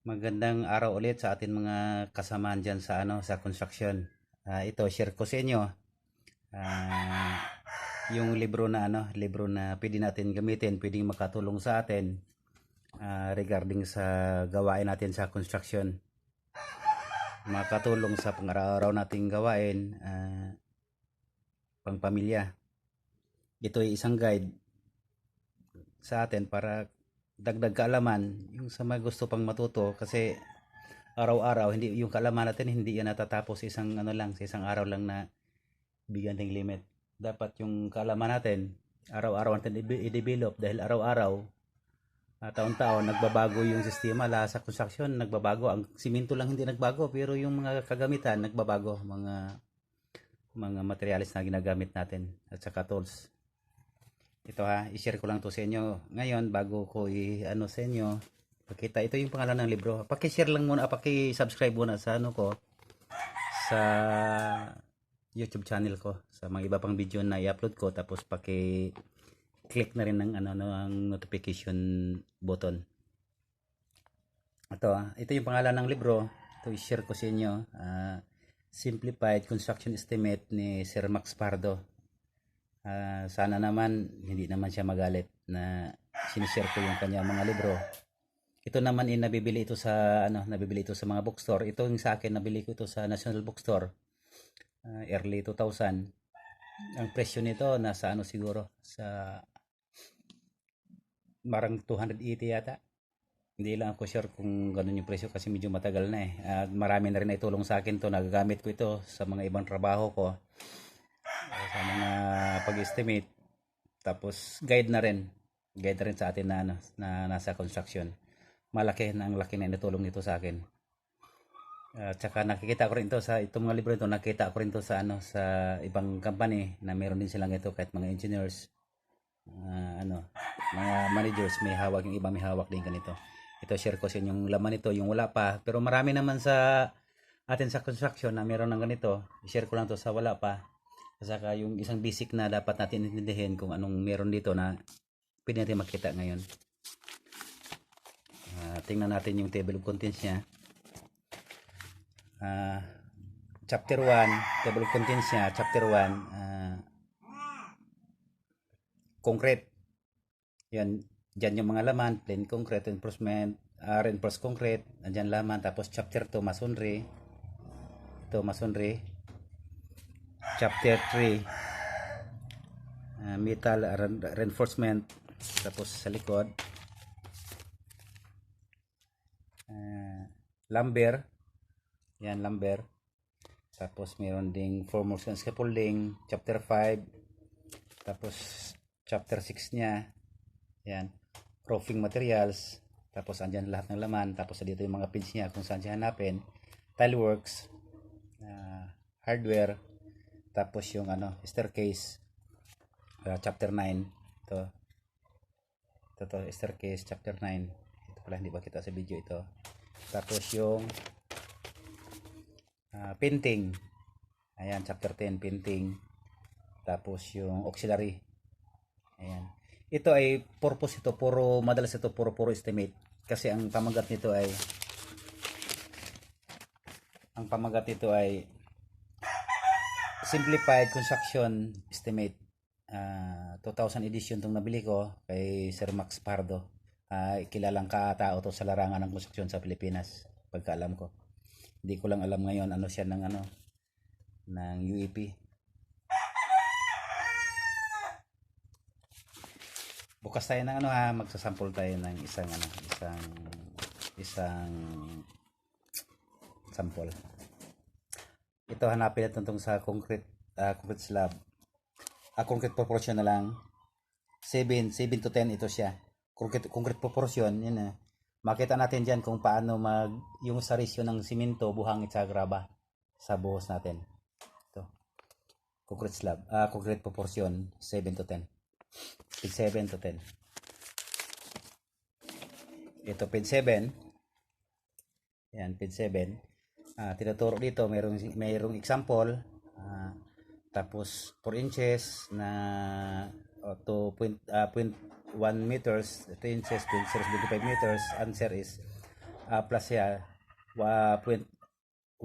Magandang araw ulit sa atin mga kasamaan dyan sa sa construction. Ito share ko sa inyo ah, yung libro na pwede natin gamitin, pwedeng makatulong sa atin regarding sa gawain natin sa construction. Makatulong sa pang-araw-araw nating gawain, pangpamilya. Ito ay isang guide sa atin para dagdag kaalaman yung sa mga gusto pang matuto kasi araw-araw hindi yung kaalaman natin hindi yan natatapos sa isang sa isang araw lang na bigyan ng limit. Dapat yung kaalaman natin araw-araw natin i-develop dahil araw-araw taon-taon nagbabago yung sistema lahat sa construction nagbabago ang simento lang hindi nagbago pero yung mga kagamitan nagbabago mga materials na ginagamit natin at saka tools. Ito i-share ko lang to sa inyo ngayon bago ko sa inyo pakita. Ito yung pangalan ng libro. Paki-share lang muna, paki-subscribe muna sa ko sa YouTube channel ko sa mga iba pang video na i-upload ko tapos paki-click na rin ng ang notification button. Ito yung pangalan ng libro. Ito i-share ko sa inyo. Simplified Construction Estimate ni Sir Max Pardo. Sana naman hindi naman siya magalit na sinishare ko yung kanya mga libro. Ito naman nabibili ito sa nabibili ito sa mga bookstore. Ito yung sa akin nabili ko ito sa National Bookstore early 2000. Ang presyo nito nasa siguro sa marang 280 yata. Hindi lang ako sure kung ganun yung presyo kasi medyo matagal na At marami na rin itulong sa akin to. Nagagamit ko ito sa mga ibang trabaho ko. Sa mga pag-estimate. Tapos guide na rin. Guide na rin sa atin na nasa construction. Malaki na ang laki na natulong nito sa akin. Tsaka nakikita ko rin to sa itong mga libro ito, nakita ko rin to sa sa ibang company na meron din silang ito kahit mga engineers, mga managers may hawak, yung iba may hawak din ganito. Ito share ko sa inyo yung laman nito, yung wala pa, pero marami naman sa atin sa construction na meron ng ganito. I-share ko lang to sa wala pa. Saka yung isang basic na dapat natin intindihin kung anong meron dito na pwede natin makita ngayon. Tingnan natin yung table of contents niya. Chapter 1, table of contents niya, chapter 1, concrete. Yan, dyan yung mga laman, plain concrete, reinforced concrete, andyan laman. Tapos chapter 2, masonry. Ito, masonry. Chapter 3, metal reinforcement. Tapos sa likod, lumber. Yan, lumber. Tapos meron ding formworks and scaffolding, chapter 5. Tapos chapter 6 niya. Yan, roofing materials. Tapos andyan lahat ng laman. Tapos dito yung mga pins niya kung saan siya hanapin. Tileworks, hardware. Tapos yung staircase, chapter 9. Ito staircase chapter 9. Ito pala hindi ba kita sa video ito. Tapos yung painting. Ayan, chapter 10, painting. Tapos yung auxiliary. Ayan. Ito ay purpose ito, madalas ito puro estimate. Kasi ang pamagat nito ay Simplified Construction Estimate. 2000 edition itong nabili ko kay Sir Max Pardo. Kilalang katao to sa larangan ng construction sa Pilipinas, pagkaalam ko. Hindi ko lang alam ngayon ano siya ng UEP. Bukas tayo ng magsasample tayo ng isang sample. Ito hanapin natin itong sa concrete slab. Concrete proportion na lang. 7 to 10 ito siya. Concrete proportion, yun makita natin diyan kung paano yung sa ratio ng simento, buhangit sa graba sa buhos natin. Ito. Concrete slab, concrete proportion 7 to 10. Page 7 to 10. Ito page 7. Yan, page 7. Tinuturo dito, mayroong example. Tapos 4 inches na 2.1 meters, 3 inches, 0.5 meters. Answer is plus siya 175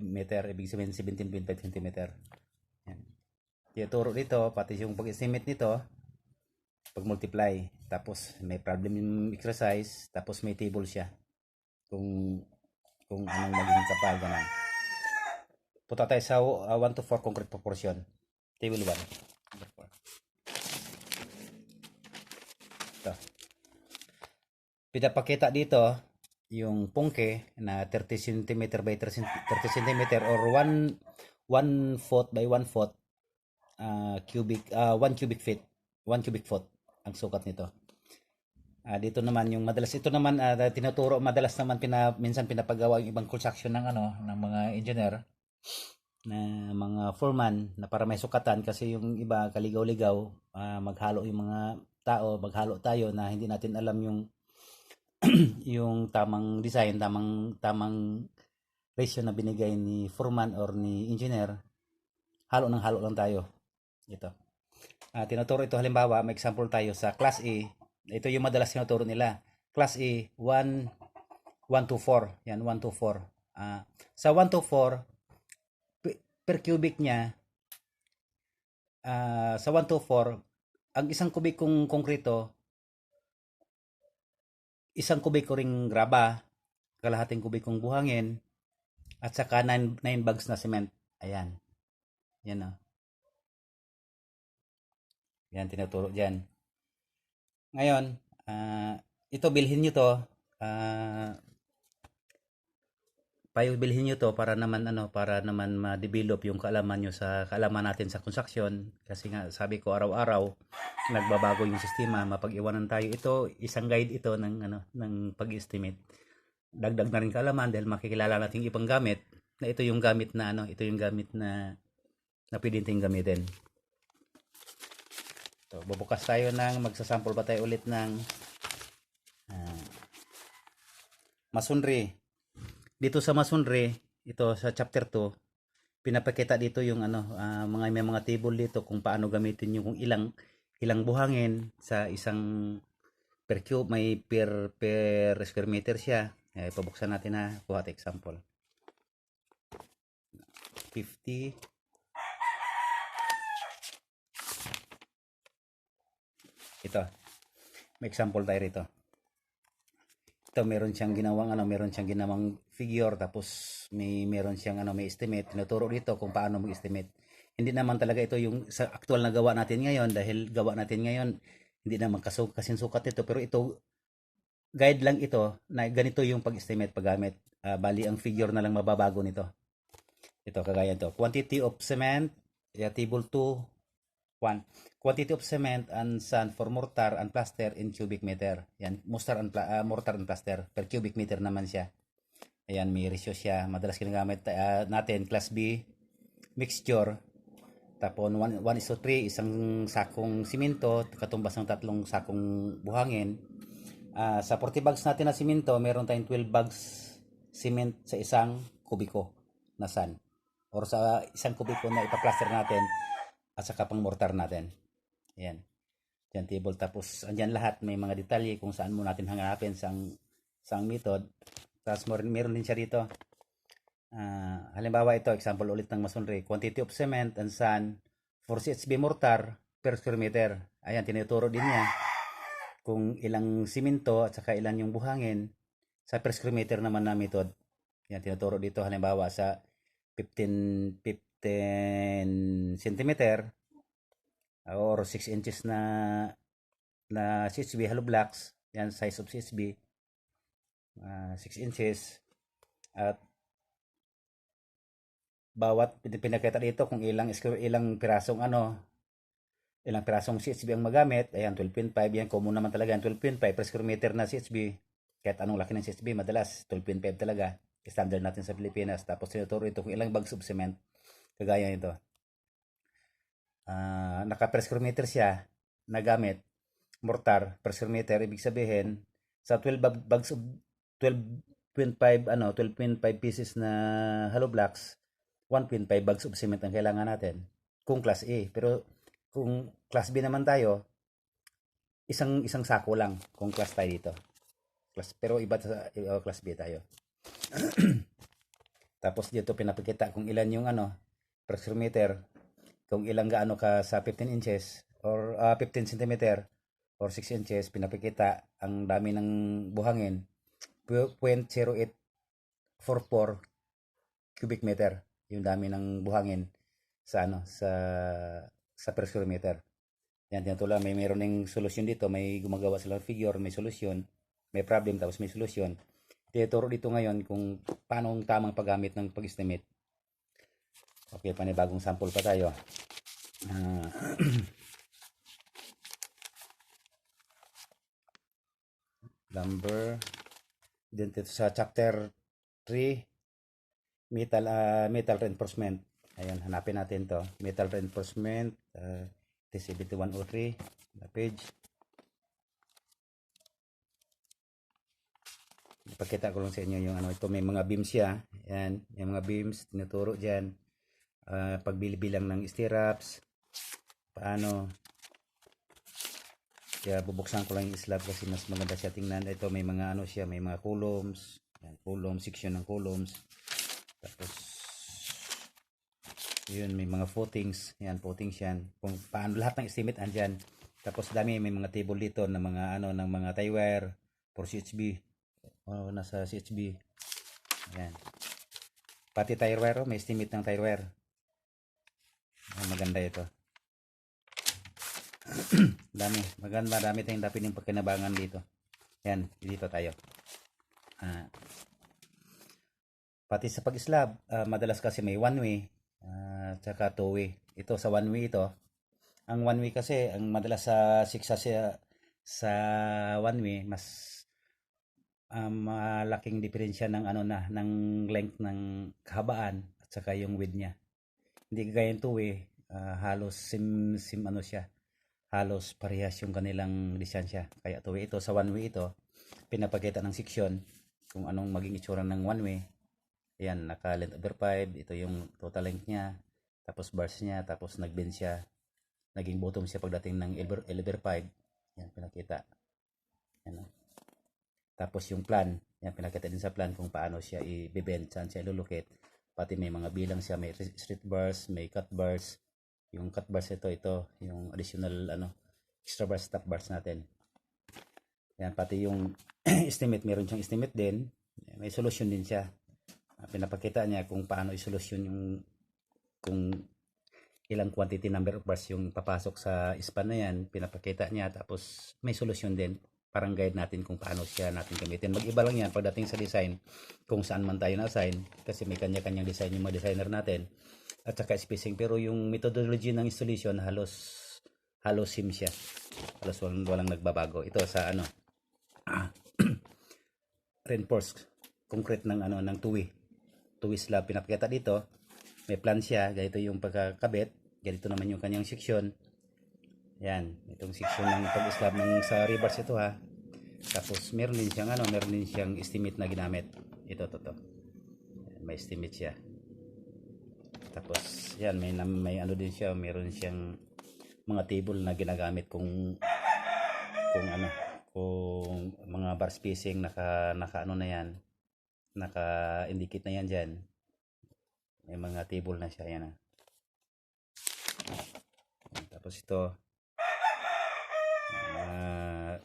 meter, ibig sabihin 17.5 centimeter. Yan. Tinuturo dito, pati yung pag-estimate nito, pag-multiply. Tapos may problem yung exercise, tapos may table siya. Kung anong maging kapal, ganun. Punta tayo sa 1 to 4 concrete proportion. Table 1. Ito. Pinapakita dito yung pungke na 30 cm by 30 cm or 1 foot by 1 foot cubic 1 cubic feet 1 cubic foot ang sukat nito. Dito naman yung madalas ito naman tinuturo madalas naman minsan pinapagawa yung ibang construction ng mga engineer na mga foreman na para may sukatan kasi yung iba kaligaw-ligaw maghalo yung mga tao, maghalo tayo na hindi natin alam yung yung tamang design, tamang ratio na binigay ni foreman or ni engineer. Halo lang tayo. Ito. Tinuturo ito halimbawa, may example tayo sa class A. Ito yung madalas tinuturo nila. Class A 1 to 4. Yan 1 to 4. Sa 1 to 4 per cubic niya sa 1 to 4 ang isang kubikong konkreto, isang kubiko ring graba, kalahating kubikong buhangin, at saka 9 bags na cement. Ayan. Yan o. Yan, tinuturo dyan. Ngayon, ito bilhin nyo to. Bilhin nyo to para naman ma-develop yung kaalaman nyo sa kaalaman natin sa construction. Kasi nga, sabi ko araw-araw, nagbabago yung sistema, mapag-iwanan tayo. Ito, isang guide ito ng pag-estimate. Dagdag na rin kaalaman dahil makikilala natin ibang gamit na ito yung gamit na pwede natin gamitin. So, bubukas tayo magsasample pa tayo ulit ng masonry. Dito sa masonry, ito sa chapter 2, pinapakita dito yung may mga table dito kung paano gamitin yung ilang buhangin sa isang per cube, may per square meter siya. Pabuksan natin kuha tayo example. 50 ito. May example tayo rito. Ito meron siyang ginawang figure tapos meron siyang may estimate. Tinuturo dito kung paano mag-estimate. Hindi naman talaga ito yung sa actual na gawa natin ngayon dahil gawa natin ngayon hindi naman kasinsukat ito pero ito guide lang ito na ganito yung pag-estimate paggamit. Bali ang figure na lang mababago nito. Ito kagaya nito. Quantity of cement, table 2, 1. Quantity of cement and sand for mortar and plaster in cubic meter. Yan, mortar and plaster per cubic meter naman siya. Ayan, may ratio siya. Madalas ginagamit natin class B mixture. Tapos 1:3, isang sakong simento katumbas ng 3 sakong buhangin. Sa 40 bags natin na simento, meron tayong 12 bags cement sa isang kubiko na sand. Or sa isang kubiko na ipa-plaster natin at saka pang mortar natin. Ayan. Diyan table. Tapos andyan lahat may mga detalye kung saan mo natin hanapin sang method. Tapos meron din siya dito. Halimbawa ito, example ulit ng masonry. Quantity of cement and sand for CHB mortar per square meter. Ayan, tinuturo din niya kung ilang simento at saka ilan yung buhangin sa per square meter naman na method. Yan, tinuturo dito halimbawa sa 15 cm or 6 inches na CHB hollow blocks. Yan, size of CHB 6 inches at bawat pinakita dito kung ilang pirasong CHB ang magamit. Ayan, 12.5. Yan, common naman talaga yan. 12.5 per square meter na CHB. Kahit anong laki ng CHB, madalas 12.5 talaga. Standard natin sa Pilipinas. Tapos tinuturo ito kung ilang bags of cement. Kagaya nito. Naka per square meter siya na gamit. Mortar per square meter. Ibig sabihin, sa 12 bags of 12.5 pieces na hollow blocks, 1.5 bags of cement ang kailangan natin kung class A. Pero kung class B naman tayo, isang sako lang kung class tayo dito. pero iba sa class B tayo. Tapos dito pinapakita kung ilan yung pressure meter, kung ilang gaano ka sa 15 inches or 15 centimeter or 6 inches, pinapakita ang dami ng buhangin, 0.0844 cubic meter yung dami ng buhangin sa sa pressure meter. Yan, tinutulak, meron ng solusyon dito, may gumagawa silang figure, may solusyon, may problem tapos may solusyon. Tinuturo dito ngayon kung paano ang tamang paggamit ng pag-estimate. Okay, panibagong sample pa tayo. Lumber. Dito sa chapter 3, metal reinforcement. Ayan, hanapin natin to. Metal reinforcement, TCBT 103, na page. Ipakita ko lang sa inyo yung ito, may mga beams siya. Ayan, yung mga beams, tinuturo dyan. Pagbilang ng stirrups, paano. Kaya bubuksan ko lang yung slab kasi mas maganda siya tingnan. Ito may mga siya, may mga columns. Ayan, columns, section ng columns. Tapos, yun, may mga footings. Ayan, footings yan. Kung paano, lahat ng estimate andyan. Tapos dami, may mga table dito ng mga ng mga tie wire for CHB. Nasa CHB. Ayan. Pati tire wire, may estimate ng tire wire. Maganda ito. Marami tayong dapat yung pagkinabangan dito. Ayan, dito tayo. Pati sa pag-slab, madalas kasi may one way, tsaka two way. Ito sa one way ito. Ang one way kasi, ang madalas sa sa one way, mas malaking diferensya ng ng length ng kahabaan at saka yung width niya. Hindi kagaya yung two way, halos sim siya. Halos parehas yung kanilang distansya. Kaya two way ito, sa one way ito, pinapakita ng section kung anong maging itsura ng one way. Ayan, naka length over 5, ito yung total length niya, tapos bars niya, tapos nag-bend siya, naging bottom siya pagdating ng over 5. Yan, pinakita. Yan. Tapos yung plan, yan, pinakita din sa plan kung paano siya i-bend, saan siya ilulukit. Pati may mga bilang siya, may straight bars, may cut bars. Yung cut bars ito, yung additional extra bars, top bars natin. Yan, pati yung estimate, meron siyang estimate din. May solution din siya. Pinapakita niya kung paano isolusyon yung kung ilang quantity number of bars yung papasok sa span na yan, pinapakita niya, tapos may solusyon din, parang guide natin kung paano siya natin gamitin. Mag-iba lang yan pagdating sa design, kung saan man tayo na-assign, kasi may kanya-kanyang design yung mga designer natin, at saka spacing, pero yung methodology ng installation halos same siya, halos walang nagbabago. Ito sa reinforced concrete ng ng two-way slab, pinakita dito, may plan siya, ganito yung pagkakabit, ganito naman yung kanyang section. Yan, itong section ng pag-slab ng sa rebars ito ha. Tapos meron din siyang estimate na ginamit. Ito to. Yan, may estimate siya. Tapos yan, may din siya, meron siyang mga table na ginagamit kung mga bar spacing naka na yan. Naka-indicate na yan dyan. May mga table na siya. Yan. Tapos ito,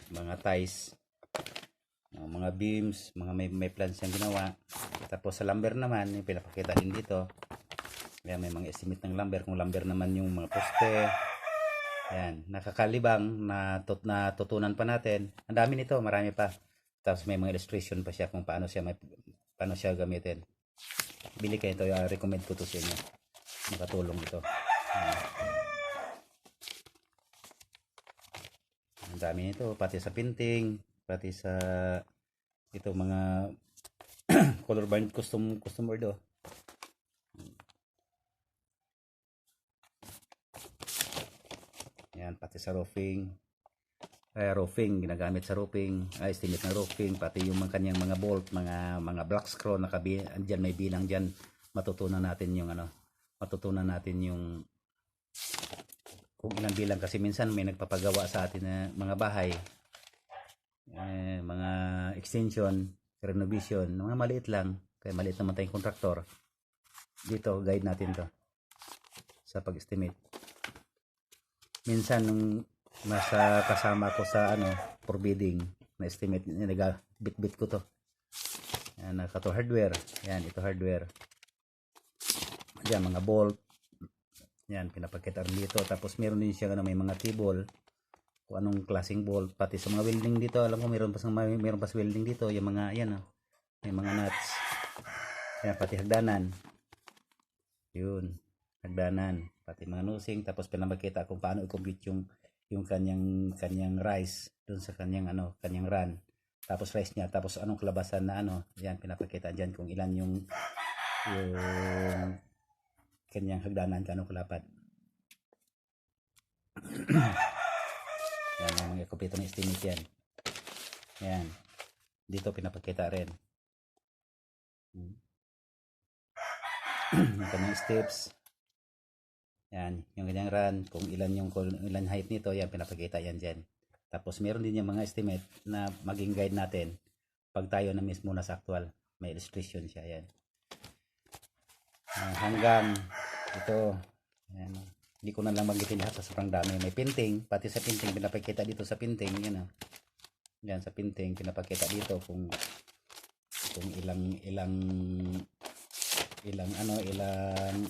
mga ties, mga beams, may plans siyang ginawa. Tapos sa lumber naman, yung pinapakita din dito. Yan, may mga estimate ng lumber. Kung lumber naman yung mga poste. Yan, nakakalibang na tutunan pa natin. Ang dami nito, marami pa. Tapos may mga illustration pa siya kung paano siya gamitin. Bili kayo ito, recommend ko to sa inyo. Makatulong ito. Ang dami nito, pati sa painting, pati sa ito mga color bind custom order. Yan, pati sa roofing. Ginagamit sa roofing, estimate ng roofing, pati yung kanyang mga bolt, mga black screw, andyan may bilang dyan. Matutunan natin yung kung ilang bilang, kasi minsan may nagpapagawa sa atin na mga bahay, mga extension, renovation, mga maliit lang. Kaya maliit naman tayong kontraktor. Dito, guide natin to sa pag-estimate. Minsan, nung nasa kasama ko sa for bidding, na estimate, bit-bit ko to. Yan, naka to hardware. Yan, ito hardware. Yan, mga bolt. Yan, pinapakita rin dito. Tapos meron din siya may mga table, kung anong klaseng bolt, pati sa mga welding dito. Alam ko meron pa welding dito, yung mga yan may mga nuts. Yan, pati hagdanan. Yun, hagdanan, pati mga nosing. Tapos pinapakita kung paano i-compute yung kanyang rise dun sa kanyang kanyang run. Tapos rise niya, tapos anong kalabasan na yan pinapakita diyan kung ilan yung kanyang hagdanan, kanong kalapad. Yan, mga kompleto ng estimate yan. Yan, dito pinapakita rin yung kanyang steps. Yan, yung kanyang run, kung ilan height nito, yan pinapakita yan dyan. Tapos meron din yung mga estimate na maging guide natin pag tayo na mismo nasa actual. May illustration siya yan. Hanggang ito, yan. Hindi ko na lang magitin lahat sa sobrang dami. May painting, pati sa painting pinapakita dito sa painting, yan yan sa painting pinapakita dito kung ilang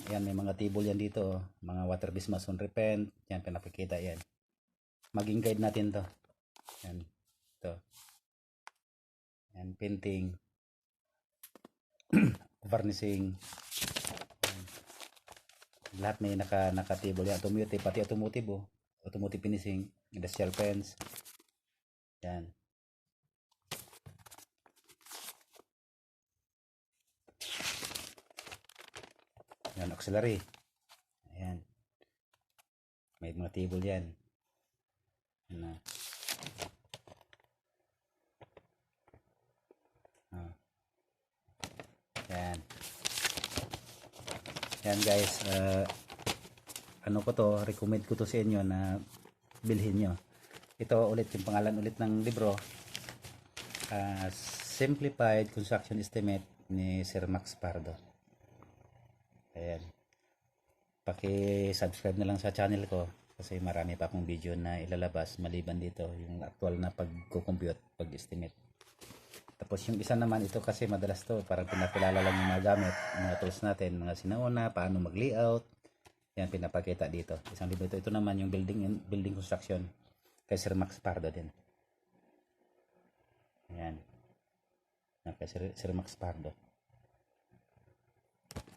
yan, may mga table yan dito, mga water based mason repent, yan pinapakita yan. Maging guide natin to. Yan, to. Yan, painting, varnishing. Lahat may naka-table yan. Automotive, pati automotive automotive finishing, industrial fence. Yan. Yan, auxiliary. Ayan. May mga table yan. Yan. Yan. Yan guys, ko to, recommend ko to sa inyo na bilhin nyo. Ito ulit yung pangalan ulit ng libro, Simplified Construction Estimate ni Sir Max Pardo. Ayan. Paki-subscribe na lang sa channel ko kasi marami pa akong video na ilalabas maliban dito yung actual na pag-compute, pag-estimate. Tapos yung isa naman, ito kasi madalas to, parang pinakilala lang yung mga gamit, mga tools natin, mga sinauna, paano mag-layout. Yan, pinapakita dito. Isang libro ito. Ito naman yung building construction kay Sir Max Pardo din. Ayan. Kay Sir Max Pardo.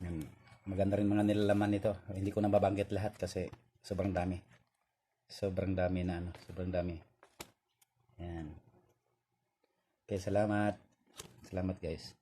Yan. Maganda rin mga nilalaman nito. Hindi ko na mabanggit lahat kasi sobrang dami. Sobrang dami na sobrang dami. Yan. Okay, salamat. Salamat guys.